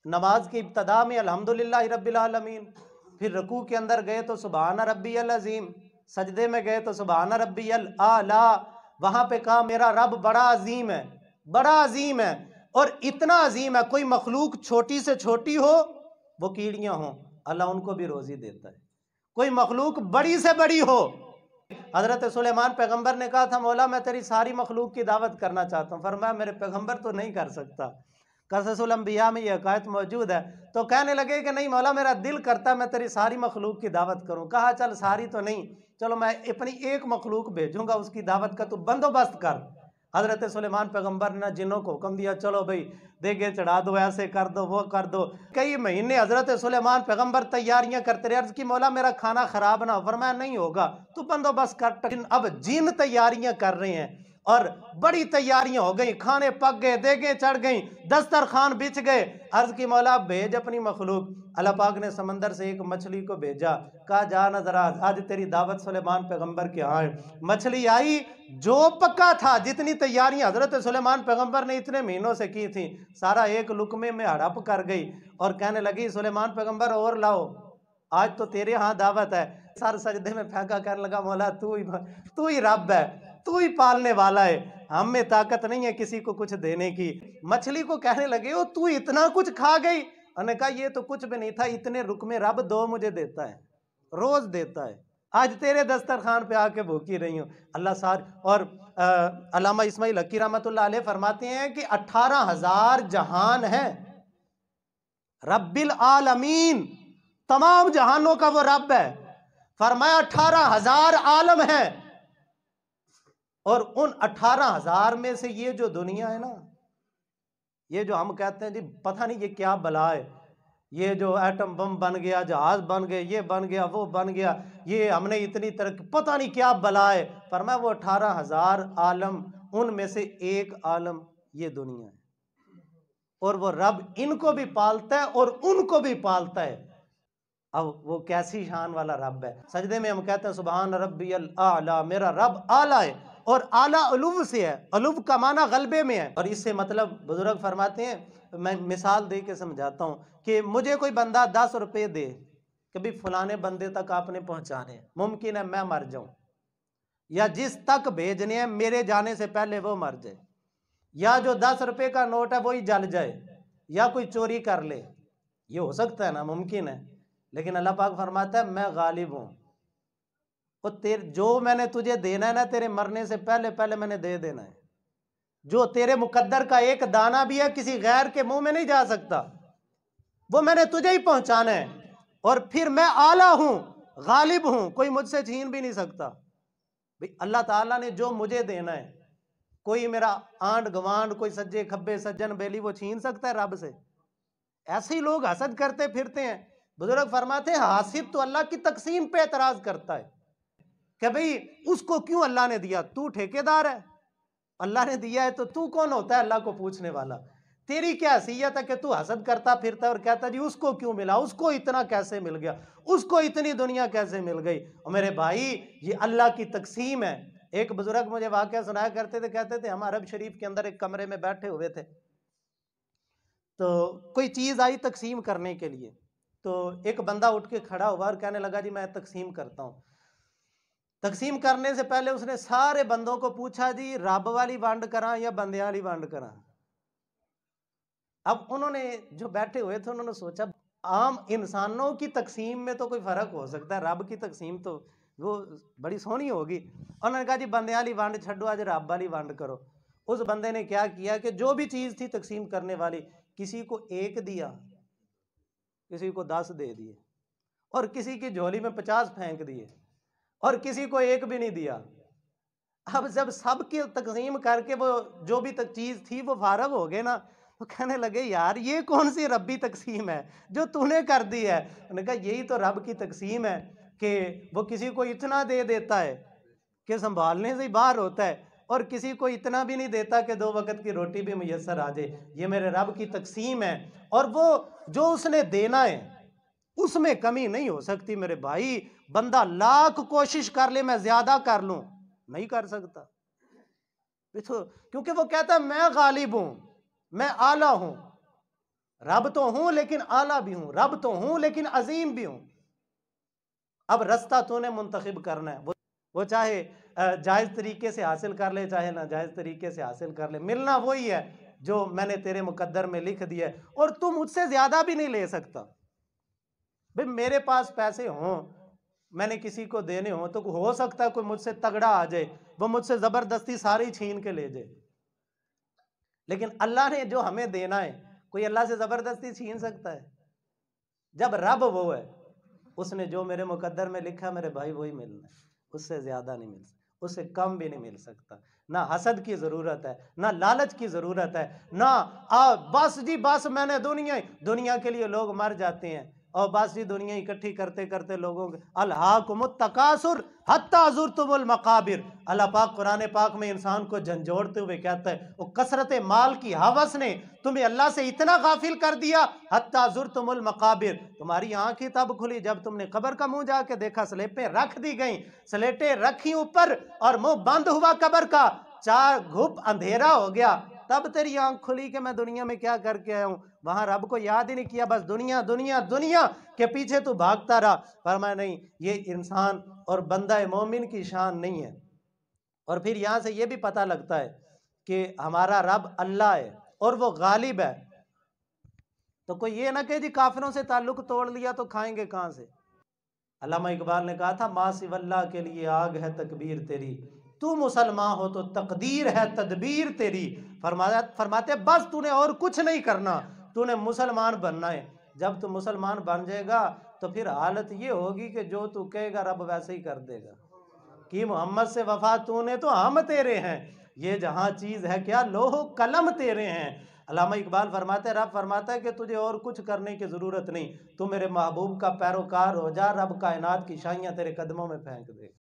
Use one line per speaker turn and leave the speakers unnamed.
नमाज की इब्तदा में अल्हम्दुलिल्लाह रब्बिल आलमीन, फिर रुकू के अंदर गए तो सुबहान रब्बियल अजीम, सजदे में गए तो सुबहान रब्बियल आला, वहां पे कहा मेरा रब बड़ा अजीम है, बड़ा अजीम है। और इतना अजीम है, कोई मखलूक छोटी से छोटी हो, वो कीड़ियां हो, अल्लाह उनको भी रोजी देता है। कोई मखलूक बड़ी से बड़ी हो, हजरत सुलेमान पैगंबर ने कहा था मौला मैं तेरी सारी मखलूक की दावत करना चाहता हूँ। फरमाया मेरे पैगंबर तो नहीं कर सकता, कससुल अंबिया में यह हकायत मौजूद है। तो कहने लगे कि नहीं मौला मेरा दिल करता मैं तेरी सारी मखलूक की दावत करूँ। कहा चल सारी तो नहीं, चलो मैं अपनी एक मखलूक भेजूंगा, उसकी दावत का तू बंदोबस्त कर। हजरत सुलेमान पैगंबर ने जिन्नों को हुक्म दिया चलो भाई देगे चढ़ा दो, ऐसे कर दो, वो कर दो। कई महीने हजरत सुलेमान पैगंबर तैयारियां करते रहे। अर्ज की मौला मेरा खाना खराब ना हो। फरमाया नहीं होगा, तू बंदोबस्त कर। अब जिन तैयारियां कर रहे हैं और बड़ी तैयारियां हो गई, खाने पक गए, देगे चढ़ गई, दस्तरखान बिछ गए। अर्ज की मौला भेज अपनी मखलूक। अल्लाह पाक ने समंदर से एक मछली को भेजा, कहा जा नजरा आज तेरी दावत सुलेमान पैगंबर के यहाँ है। मछली आई, जो पक्का था, जितनी तैयारियां हजरत सुलेमान पैगंबर ने इतने महीनों से की थी, सारा एक लुकमे में हड़प कर गई। और कहने लगी सुलेमान पैगंबर और लाओ, आज तो तेरे यहाँ दावत है। सर सजदे में फेंका, कहने लगा मौला तू ही रब है, तू ही पालने वाला है, हम में ताकत नहीं है किसी को कुछ देने की। मछली को कहने लगे ओ तू इतना कुछ खा गई। उन्होंने कहा ये तो कुछ भी नहीं था, इतने रुक में रब दो मुझे देता है, रोज देता है, आज तेरे दस्तरखान पे आके भूखी रही हूँ। अल्लाह सार। और अल्लामा इस्माइल हकी रहमतुल्लाह अलैह फरमाते हैं कि 18,000 जहान है, रब्बिल आलमीन, तमाम जहानों का वो रब है। फरमाया 18,000 आलम है, और उन 18,000 में से ये जो दुनिया है ना, ये जो हम कहते हैं जी पता नहीं ये क्या बला है, ये जो एटम बम बन गया, जहाज बन गए, ये बन गया, वो बन गया, ये हमने इतनी तरक्की, पता नहीं क्या बला है। फरमाया वो 18,000 आलम, उनमें से एक आलम ये दुनिया है, और वो रब इनको भी पालता है और उनको भी पालता है। अब वो कैसी शान वाला रब है। सजदे में हम कहते हैं सुबहान रब्बियल आला, मेरा रब आला है, और आला उलूव से है, उलूव का माना गलबे में है। और इससे मतलब बुजुर्ग फरमाते हैं, मैं मिसाल दे के समझाता हूँ कि मुझे कोई बंदा 10 रुपये दे कि भाई फलाने बंदे तक आपने पहुँचाने, मुमकिन है मैं मर जाऊँ, या जिस तक भेजने हैं मेरे जाने से पहले वो मर जाए, या जो 10 रुपये का नोट है वही जल जाए, या कोई चोरी कर ले, ये हो सकता है ना, मुमकिन है। लेकिन अल्लाह पाक फरमाता है मैं गालिब हूँ, और तेरे जो मैंने तुझे देना है ना, तेरे मरने से पहले पहले मैंने दे देना है। जो तेरे मुकद्दर का एक दाना भी है किसी गैर के मुंह में नहीं जा सकता, वो मैंने तुझे ही पहुंचाना है। और फिर मैं आला हूं, गालिब हूं, कोई मुझसे छीन भी नहीं सकता। भाई अल्लाह ताला ने जो मुझे देना है, कोई मेरा आंड गवांड, कोई सज्जे खब्बे सज्जन बेली वो छीन सकता है रब से? ऐसे ही लोग हसद करते फिरते हैं। बुजुर्ग फरमाते हैं हासिद तो अल्लाह की तकसीम पे एतराज करता है कि भाई उसको क्यों अल्लाह ने दिया, तू ठेकेदार है, अल्लाह ने दिया है तो तू कौन होता है अल्लाह को पूछने वाला? तेरी क्या हैसियत है कि तू हसद करता फिरता है और कहता जी उसको क्यों मिला, उसको इतना कैसे मिल गया, उसको इतनी दुनिया कैसे मिल गई? और मेरे भाई ये अल्लाह की तकसीम है। एक बुजुर्ग मुझे वाकया सुनाया करते थे, कहते थे हम अरब शरीफ के अंदर एक कमरे में बैठे हुए थे, तो कोई चीज़ आई तकसीम करने के लिए, तो एक बंदा उठ के खड़ा हुआ और कहने लगा जी मैं तकसीम करता हूँ। तकसीम करने से पहले उसने सारे बंदों को पूछा जी रब वाली वंड करा या बंदे वाली वंड करा? अब उन्होंने जो बैठे हुए थे उन्होंने सोचा आम इंसानों की तकसीम में तो कोई फर्क हो सकता है, रब की तकसीम तो वो बड़ी सोहनी होगी। उन्होंने कहा जी बंदे वाली वंड छड्डो, आज रब वाली वंड करो। उस बंदे ने क्या किया कि जो भी चीज़ थी तकसीम करने वाली, किसी को 1 दिया, किसी को 10 दे दिए, और किसी की झोली में 50 फेंक दिए, और किसी को 1 भी नहीं दिया। अब जब सबकी तकसीम करके वो जो भी चीज़ थी वो फारग हो गए ना, तो कहने लगे यार ये कौन सी रब्बी तकसीम है जो तूने कर दी है? उन्होंने कहा यही तो रब की तकसीम है कि वो किसी को इतना दे देता है कि संभालने से ही बाहर होता है, और किसी को इतना भी नहीं देता कि 2 वक्त की रोटी भी मुयस्सर आ जाए। ये मेरे रब की तकसीम है, और वो जो उसने देना है उसमें कमी नहीं हो सकती। मेरे भाई बंदा लाख कोशिश कर ले मैं ज्यादा कर लूं, नहीं कर सकता, क्योंकि वो कहता है मैं गालिब हूं, मैं आला हूं। रब तो हूं लेकिन आला भी हूं, रब तो हूं लेकिन अजीम भी हूं। अब रास्ता तूने मुंतखब करना है, वो चाहे जायज तरीके से हासिल कर ले, चाहे ना जायज तरीके से हासिल कर ले, मिलना वही है जो मैंने तेरे मुकद्दर में लिख दिया है, और तू मुझसे ज्यादा भी नहीं ले सकता। भाई मेरे पास पैसे हों, मैंने किसी को देने हो, तो हो सकता है कोई मुझसे तगड़ा आ जाए, वो मुझसे जबरदस्ती सारी छीन के ले जाए, लेकिन अल्लाह ने जो हमें देना है, कोई अल्लाह से जबरदस्ती छीन सकता है? जब रब वो है, उसने जो मेरे मुकद्दर में लिखा मेरे भाई वही मिलना है, उससे ज्यादा नहीं मिल सकता, उससे कम भी नहीं मिल सकता। ना हसद की जरूरत है, ना लालच की जरूरत है, ना बस जी बस मैंने दुनिया के लिए लोग मर जाते हैं, और बस जी दुनिया इकट्ठी करते करते लोगों के अलहाकुमुत तकासुर हत्ता ज़ुरतुमुल मकाबिर। अल्लाह पाक कुरान पाक में इंसान को झंझोड़ते हुए कहता है, वो कसरत माल की हवस ने तुम्हें अल्लाह से इतना गाफिल कर दिया, हत्ता ज़ुरतुमुल मकाबिर, तुम्हारी आंखें तब खुली जब तुमने कब्र का मुंह जाके देखा, स्लेटें रख दी गई, स्लेटें रखी ऊपर और मुंह बंद हुआ कब्र का, चार घुप अंधेरा हो गया, तब तेरी आंख खुली कि मैं दुनिया में क्या करके आया हूं। वहां रब को याद ही नहीं किया, बस दुनिया दुनिया दुनिया के पीछे तू भागता रहा। फरमाया नहीं, ये इंसान और बंदा मोमिन की शान नहीं है। और फिर यहां से ये भी पता लगता है कि हमारा रब अल्लाह है और वो गालिब है। तो कोई ये ना कहे जी काफिरों से ताल्लुक तोड़ लिया तो खाएंगे कहां से। अल्लामा इकबाल ने कहा था, माँ सिवल्ला के लिए आग है तकबीर तेरी, तू मुसलमान हो तो तकदीर है तदबीर तेरी। फरमाते बस तूने और कुछ नहीं करना, तूने मुसलमान बनना है। जब तू मुसलमान बन जाएगा तो फिर हालत ये होगी कि जो तू कहेगा रब वैसे ही कर देगा। कि मोहम्मद से वफा तूने तो हम तेरे हैं, ये जहां चीज है क्या लोहो कलम तेरे हैं। अल्लामा इकबाल फरमाते, रब फरमाता है कि तुझे और कुछ करने की जरूरत नहीं, तू मेरे महबूब का पैरोकार हो जा, रब कायनात की शाइयां तेरे कदमों में फेंक दे।